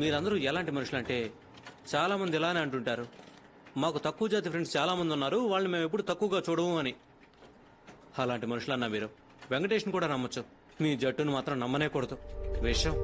మీరందరూ ఎలాంటి మనుషులు అంటే చాలా మంది ఇలానే అంటుంటారు, మాకు తక్కువ జాతి ఫ్రెండ్స్ చాలా మంది ఉన్నారు, వాళ్ళని మేము ఎప్పుడు తక్కువగా చూడము అని. అలాంటి మనుషులన్నా మీరు. వెంకటేష్ని కూడా నమ్మొచ్చు, మీ జట్టును మాత్రం నమ్మనే కూడదు. విషయం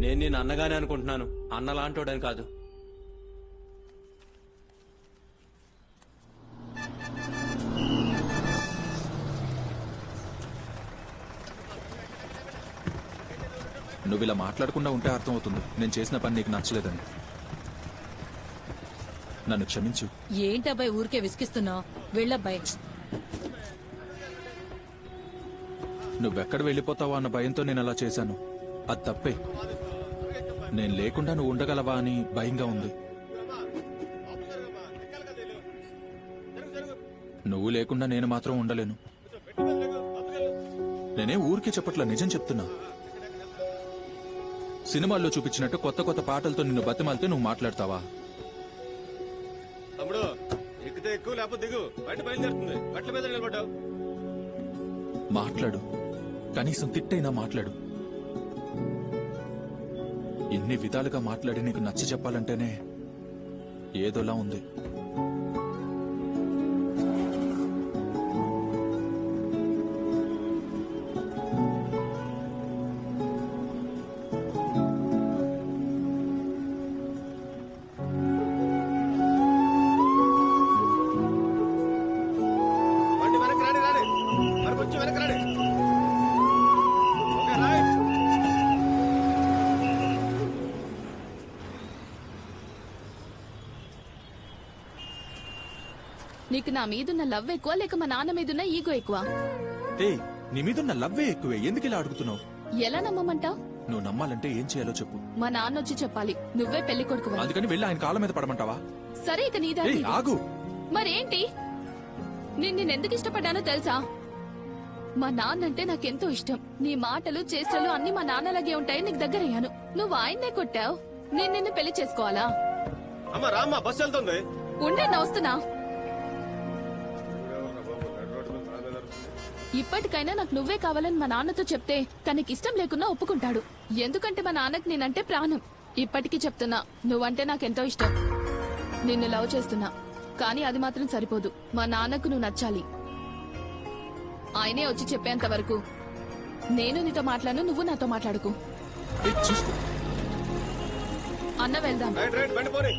నేను నేను అన్నగానే అనుకుంటున్నాను, అన్నలాంటోడని కాదు. నువ్వు ఇలా మాట్లాడకుండా ఉంటే అర్థమవుతుంది నేను చేసిన పని నీకు నచ్చలేదని. నన్ను క్షమించు. ఏంటబ్బాయి ఊరికే విసిగిస్తున్నావు? వెళ్ళబ్బాయి. నువ్వెక్కడ వెళ్ళిపోతావా అన్న భయంతో నేను అలా చేశాను. అది తప్పే. నేను లేకుండా నువ్వు ఉండగలవా అని భయంగా ఉంది. నువ్వు లేకుండా నేను మాత్రం ఉండలేను. నేనే ఊరికే చెప్పట్లా, నిజం చెప్తున్నా. సినిమాల్లో చూపించినట్టు కొత్త కొత్త పాటలతో నిన్ను బతిమాలితే నువ్వు మాట్లాడతావా? తమ్ముడు ఎక్కితే ఎక్కువ లేకపోతే దిగు, బయట బయలుదేరుతుంది. బట్టల మీద నిలబడ్డావు. మాట్లాడు, కనీసం తిట్టైనా మాట్లాడు. ఎన్ని విధాలుగా మాట్లాడి నీకు నచ్చ చెప్పాలంటేనే ఏదోలా ఉంది. బండి వెనక్కి రాడి, రాడి మరి కొంచెం వెనక్కి రాడి. Okay right. నీకు నా మీదున్న లవ్ ఎక్కువ లేక మా నాన్న మీదున్న ఈగో ఎక్కువ? ఏయ్, నీ మీదున్న లవ్వే ఎక్కువే. ఎందుకు ఇలా అడుగుతున్నావు? ఎలా నమ్మమంటావు? నువ్వు నమ్మాలంటే ఏం చేయాలో చెప్పు. మా నాన్న వచ్చి చెప్పాలి నువ్వే పెళ్లి కొడుకు. అందుకని వెళ్ళి ఆయన కాళ్ళ మీద పడమంటావా? సరే ఇక నీదా. ఏయ్, ఆగు. మరేంటి? నేనెందుకు ఇష్టపడ్డానో తెలుసా? మా నాన్నంటే నాకెంతో ఇష్టం. నీ మాటలు చేష్టలు అన్ని మా నాన్నలాగే ఉంటాయి. నీకు దగ్గరయ్యాను, నువ్వు ఆయన్నే కొట్టావు. నేను నిన్ను పెళ్లి చేసుకోవాలా? అమ్మ రామ్మ, బస్సు వెళ్తుంది. ఉండే వస్తున్నా. ఇప్పటికైనా నాకు నువ్వే కావాలని మా నాన్నతో చెప్తే తనకి ఇష్టం లేకున్నా ఒప్పుకుంటాడు. ఎందుకంటే మా నాన్నకి నేనంటే ప్రాణం. ఇప్పటికీ చెప్తున్నా, నువ్వంటే నాకెంతో ఇష్టం. నిన్ను లవ్ చేస్తున్నా, కానీ అది మాత్రం సరిపోదు. మా నాన్నకు నువ్వు నచ్చాలి. ఆయనే వచ్చి చెప్పేంత వరకు నేను నీతో మాట్లాడను, నువ్వు నాతో మాట్లాడుకు. ఏయ్, చూసుకో. అన్న వెళ్దాం. రైట్ రైట్, బండి పోనీ.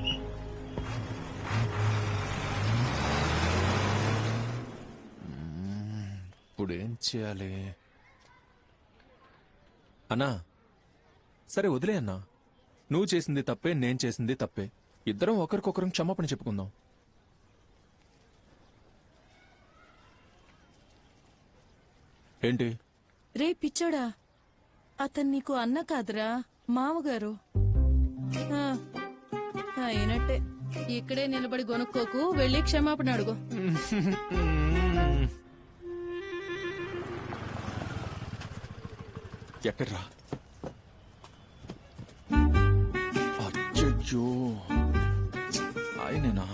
ఇప్పుడేం చేయాలి? అన్నా, సరే వదిలే అన్నా. నువ్వు చేసింది తప్పే, నేను చేసింది తప్పే. ఇద్దరం ఒకరికొకరం క్షమాపణ చెప్పుకుందాం. ఏంటి? రే పిచ్చోడా, అతను నీకు అన్న కాదురా, మామగారు. ఆ, అయినట్టే. ఇక్కడే నిలబడి గొనుక్కోకు, వెళ్ళి క్షమాపణ అడుగు. ఎక్కడ్రా? అచ్చో, ఆయనేనా?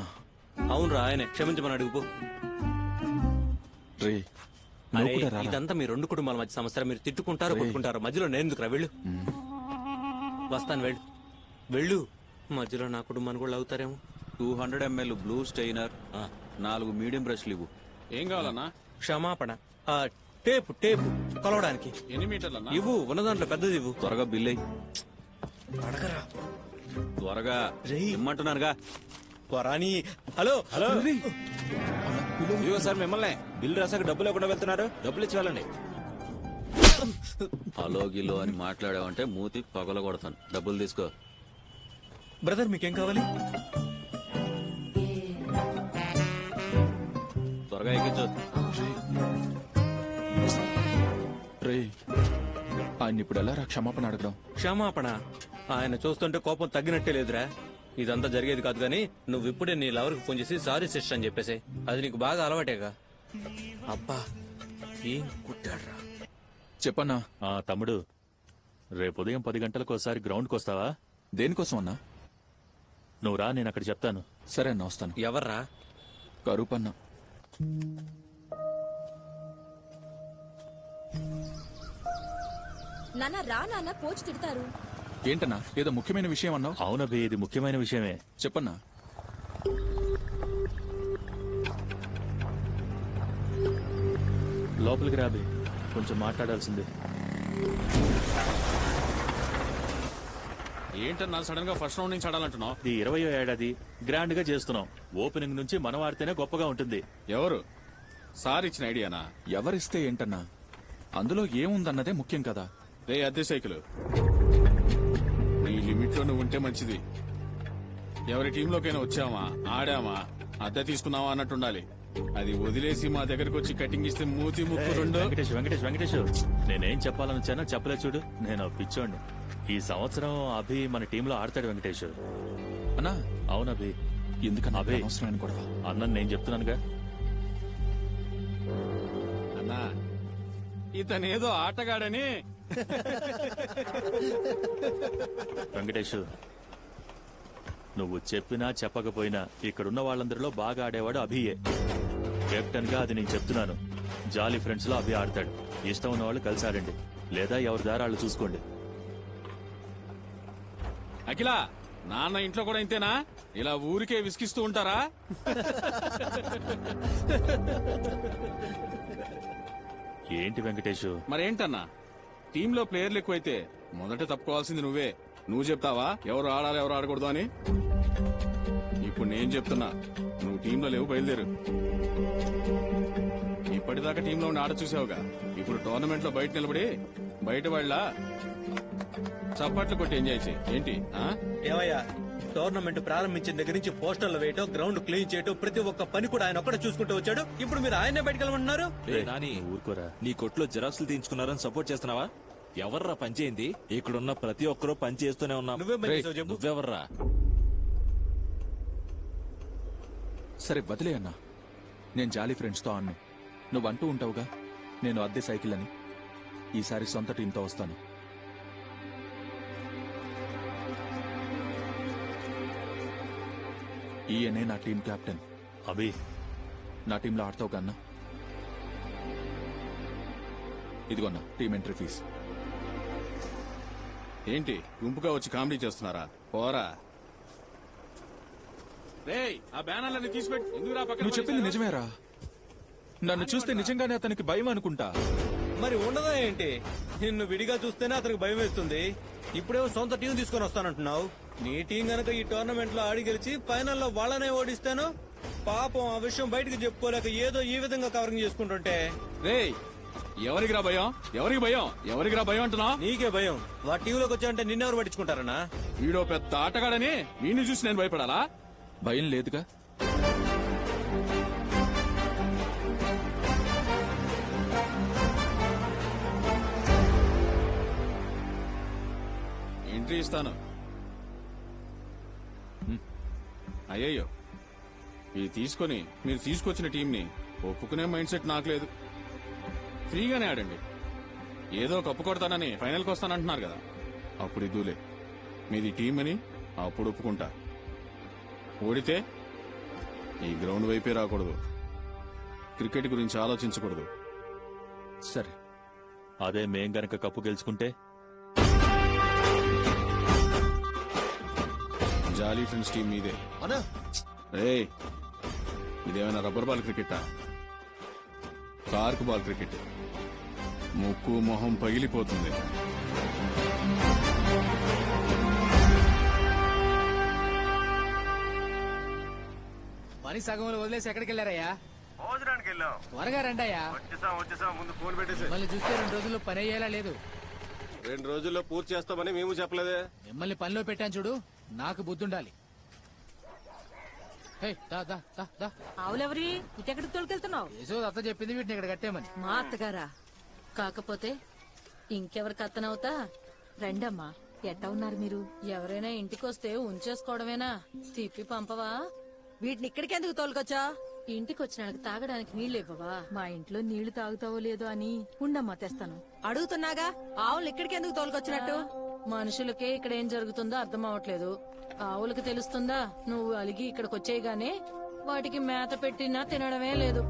అవునరా, ఆయనే. క్షమించమని అడుగుపో. రే, అరే, నువ్వు కూడా రారా? ఇదంతా మీ రెండు కుటుంబాల మధ్య సమస్య. మీరు తిట్టుకుంటారు, కొట్టుకుంటారు. మధ్యలో నేను ఎందుకురా? వెళ్ళు. వస్తాను, వెళ్ళు వెళ్ళు. మధ్యలో నా కుటుంబాన్ని కూడా అవుతారేమో. 200 ml బ్లూ స్టెయినర్, 4 మీడియం బ్రష్లు ఇవ్వు. ఏం కావాలన్నా? క్షమాపణ. ఆ, టేపు టేపు కొలవడానికి. ఎన్ని మీటర్లన్నా? ఇవ్వు, ఉన్న దాంట్లో పెద్దది ఇవ్వు. త్వరగా బిల్ అయ్యి. అడగరా త్వరగా రేయ్. ఇమ్మంటున్నానుగా. త్వరాని. Hello hello. ఇదిగో సార్, మిమ్మల్ని బిల్ రాసాక డబ్బు లేకుండా వెళ్తున్నారు. డబ్బులు ఇచ్చి వెళ్ళండి. హలో గిలో అని మాట్లాడావంటే మూతి పగల కొడతాను. డబ్బులు తీసుకో. బ్రదర్, మీకేం కావాలి? త్వరగా ఎక్కించు. రే, ఆయన ఇప్పుడు ఎలా రా క్షమాపణ అడగడం? క్షమాపణ? ఆయన చూస్తుంటే కోపం తగ్గినట్టే లేదురా. ఇదంతా జరిగేది కాదు గానీ నువ్వు ఇప్పుడే నీ లవర్కి ఫోన్ చేసి సారీ సిస్టర్ అని చెప్పేసి. అది నీకు బాగా అలవాటేగా. అబ్బా, ఏం కుట్టాడ్రా. చెప్పన్నా. తమ్ముడు, రేపు ఉదయం 10 గంటలకు ఒకసారి గ్రౌండ్కి వస్తావా? దేనికోసం అన్నా? నువ్వు రా, నేను అక్కడ చెప్తాను. సరే అన్న, వస్తాను. ఎవర్రా? కరూపన్న. నాన్న రా నాన్న కోచ్ తిడతారు. ఏంటన్నా, ఏదో ముఖ్యమైన విషయం అన్నావు? అవునబి, ఇది ముఖ్యమైన విషయమే. చెప్పన్నా. లోపలికి రాబి, కొంచెం మాట్లాడాల్సింది. ఏంటన్నా సడన్ గా ఫస్ట్ రౌండ్ నుంచి ఆడాలంటున్నావు? ఇది 20వ ఏడాది గ్రాండ్ గా చేస్తున్నాం. ఓపెనింగ్ నుంచి మనం ఆడితేనే గొప్పగా ఉంటుంది. ఎవరు సార్ ఇచ్చిన ఐడియానా? ఎవరిస్తే ఏంటన్నా, అందులో ఏముందన్నదే ముఖ్యం కదా. రే అద్దె సైకిల్, నీ లిమిట్ లో నువ్వు ఉంటే మంచిది. ఎవరి టీంలోకైనా వచ్చామా, ఆడామా, అద్దె తీసుకున్నావా అన్నట్టుండాలి. అది వదిలేసి మా దగ్గరకు వచ్చి కటింగ్ ఇస్తే మూతి ముక్కు రెండు. వెంకటేష్ వెంకటేష్ వెంకటేష్, నేనేం చెప్పాలని వచ్చానో చెప్పలే చూడు. నేను పిచ్చోండి. ఈ సంవత్సరం అభి మన టీంలో ఆడతాడు వెంకటేష్. అన్నా, అవునభి. ఎందుకన్నా అబే. అవసరమైన గొడవ? అన్నని నేను చెప్తున్నానుగా. అన్నా ఇతనేదో ఆటగాడని. వెంకటేష్, నువ్వు చెప్పినా చెప్పకపోయినా ఇక్కడున్న వాళ్ళందరిలో బాగా ఆడేవాడు అభియే. కెప్టెన్ గా అది నేను చెప్తున్నాను. జాలీ ఫ్రెండ్స్ లో అభి ఆడతాడు. ఇష్టం ఉన్న వాళ్ళు కలిసి ఆడండి, లేదా ఎవరి దారి వాళ్ళు చూసుకోండి. అఖిల, నాన్న ఇంట్లో కూడా ఇంతేనా? ఇలా ఊరికే విసిగిస్తూ ఉంటారా? ఏంటి వెంకటేష్? మరేంటన్నా, టీంలో ప్లేయర్లు ఎక్కువైతే మొదట తప్పుకోవాల్సింది నువ్వే. నువ్వు చెప్తావా ఎవరు ఆడాలి ఎవరు ఆడకూడదు అని? ఇప్పుడు నేను చెప్తున్నా, నువ్వు టీంలో లేవు, బయలుదేరు. ఇప్పటిదాకా టీంలో ఉండి ఆడ చూసావుగా, ఇప్పుడు టోర్నమెంట్ లో బయట నిలబడి బయట వాళ్ళ చప్పట్లు కొట్టి ఎంజాయ్ చేయి. ఏంటి ఆ? ఏమయ్యా, టోర్నమెంట్ ప్రారంభించిన దగ్గర నుంచి పోస్టర్లు వేయటం, గ్రౌండ్ క్లీన్ చేయటం, ప్రతి ఒక్క పని కూడా ఆయన ఒక్కడే చూసుకుంటూ వచ్చాడు. ఇప్పుడు మీరు ఆయనే బయటకెళ్ళమంటున్నారు? నాని, ఊరుకోరా. నీ కొట్లో జిరాక్సులు తీయించుకున్నారని సపోర్ట్ చేస్తున్నావా? ఎవర్రా పనిచేయింది? ఇక్కడున్న ప్రతి ఒక్కరూ పని చేస్తూనే ఉన్నాం. నువ్వే పని చేసావు చెప్పు. నువ్వెవర్రా? సరే వదిలే అన్నా, నేను జాలీ ఫ్రెండ్స్ తో ఆడను. నువ్వు అంటూ ఉంటావుగా నేను అద్దె సైకిల్ అని. ఈసారి సొంత టీంతో వస్తాను. ఈయనే నా టీం కెప్టెన్. అభి, నా టీంలో ఆడతావు కన్నా. ఇదిగోన్నా టీం ఎంట్రీ ఫీజు. ఏంటి గుంపుగా వచ్చి కామెడీ చేస్తున్నారా? పోరా. రేయ్, ఆ బ్యానర్లన్నీ తీసిపెట్టి ఎందుకురా పక్కన నువ్వు చెప్పింది పడేశారు? నిజమేరా? నన్ను చూస్తే నిజంగానే అతనికి భయం అనుకుంటా. మరి ఉండదా ఏంటి? నిన్ను విడిగా చూస్తేనే అతనికి భయం వేస్తుంది. ఇప్పుడేమో సొంత టీం తీసుకొని వస్తానంటున్నావు. నీ టీం గనక ఈ టోర్నమెంట్ లో ఆడి గెలిచి ఫైనల్లో వాళ్ళనే ఓడిస్తాను. పాపం ఆ విషయం బయటకు చెప్పుకోలేక ఏదో ఈ విధంగా కవరింగ్ చేసుకుంటుంటే. రేయ్, ఎవరికి రా భయం? ఎవరికి భయం? ఎవరికి రా భయం అంటున్నా? నీకే భయం. వా టీంలోకి వచ్చావంటే నిన్నెవరు పట్టించుకుంటారన్నా? వీడో పెద్ద ఆటగాడని వీడిని చూసి నేను భయపడాలా? భయం లేదుగా. ఎంట్రీ ఇస్తాను. అయ్యయ్యో, ఇది తీసుకొని మీరు తీసుకొచ్చిన టీంని ఒప్పుకునే మైండ్ సెట్ నాకు లేదు. ఫ్రీగానే ఆడండి. ఏదో కప్పు కొడతానని ఫైనల్కి వస్తానంటున్నారు కదా, అప్పుడు ఇదూలే. మీది టీం అని అప్పుడు ఒప్పుకుంటా. ఓడితే ఈ గ్రౌండ్ వైపే రాకూడదు. క్రికెట్ గురించి ఆలోచించకూడదు. సరే, అదే మేం గనక కప్పు గెలుచుకుంటే జాలీ ఫ్రెండ్స్ టీం మీదే. రేయ్, ఇదేమైనా రబ్బర్ బాల్ క్రికెటా? Cork ball cricket. ముక్కు మొహం పగిలిపోతుంది. పని సగంలో వదిలేసి ఎక్కడికి వెళ్ళారయ్యా? భోజనానికి వెళ్ళాం. త్వరగా రండయ్యా. వచ్చేసాం. ముందు ఫోన్ పెట్టేసి. మిమ్మల్ని చూస్తే 2 రోజుల్లో పని అయ్యేలా లేదు. 2 రోజుల్లో పూర్తి చేస్తామని మేము చెప్పలేదే. మిమ్మల్ని పనిలో పెట్టాను చూడు, నాకు బుద్ధుండాలి. హే, దా దా దా దా. ఆవులెవరి ఇటెక్కడికి తోలుకెళ్తున్నావు? ఏసో అత్త చెప్పింది వీటిని ఇక్కడ కట్టేమని. మా అత్తగారా? కాకపోతే ఇంకెవరికి అత్తనవుతా? రండమ్మా. ఎట్టా ఉన్నారు మీరు? ఎవరైనా ఇంటికొస్తే ఉంచేసుకోవడమేనా? తిప్పి పంపవా? వీటిని ఇక్కడికి ఎందుకు తోలుకొచ్చా? ఇంటికి వచ్చినానికి తాగడానికి నీళ్లు ఇవ్వవా? మా ఇంట్లో నీళ్లు తాగుతావో లేదో అని ఉండమ్మా తెస్తాను. అడుగుతున్నాగా, ఆవులు ఇక్కడికి ఎందుకు తోలుకొచ్చినట్టు? మనుషులకే ఇక్కడ ఏం జరుగుతుందో అర్థం అవట్లేదు. ఆవులకు తెలుస్తుందా? నువ్వు అలిగి ఇక్కడికి వచ్చేయగానే వాటికి మేత పెట్టినా తినడమే లేదు.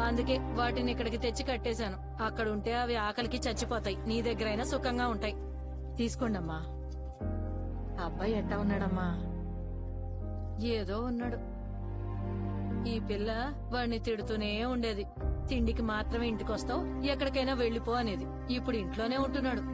అందుకే వాటిని ఇక్కడికి తెచ్చి కట్టేశాను. అక్కడ ఉంటే అవి ఆకలికి చచ్చిపోతాయి. నీ దగ్గరైనా సుఖంగా ఉంటాయి. తీసుకోండమ్మా. అబ్బాయి ఎట్టా ఉన్నాడమ్మా? ఏదో ఉన్నాడు. ఈ పిల్ల వాడిని తిడుతూనే ఉండేది. తిండికి మాత్రమే ఇంటికొస్తావు, ఎక్కడికైనా వెళ్లిపో అనేది. ఇప్పుడు ఇంట్లోనే ఉంటున్నాడు.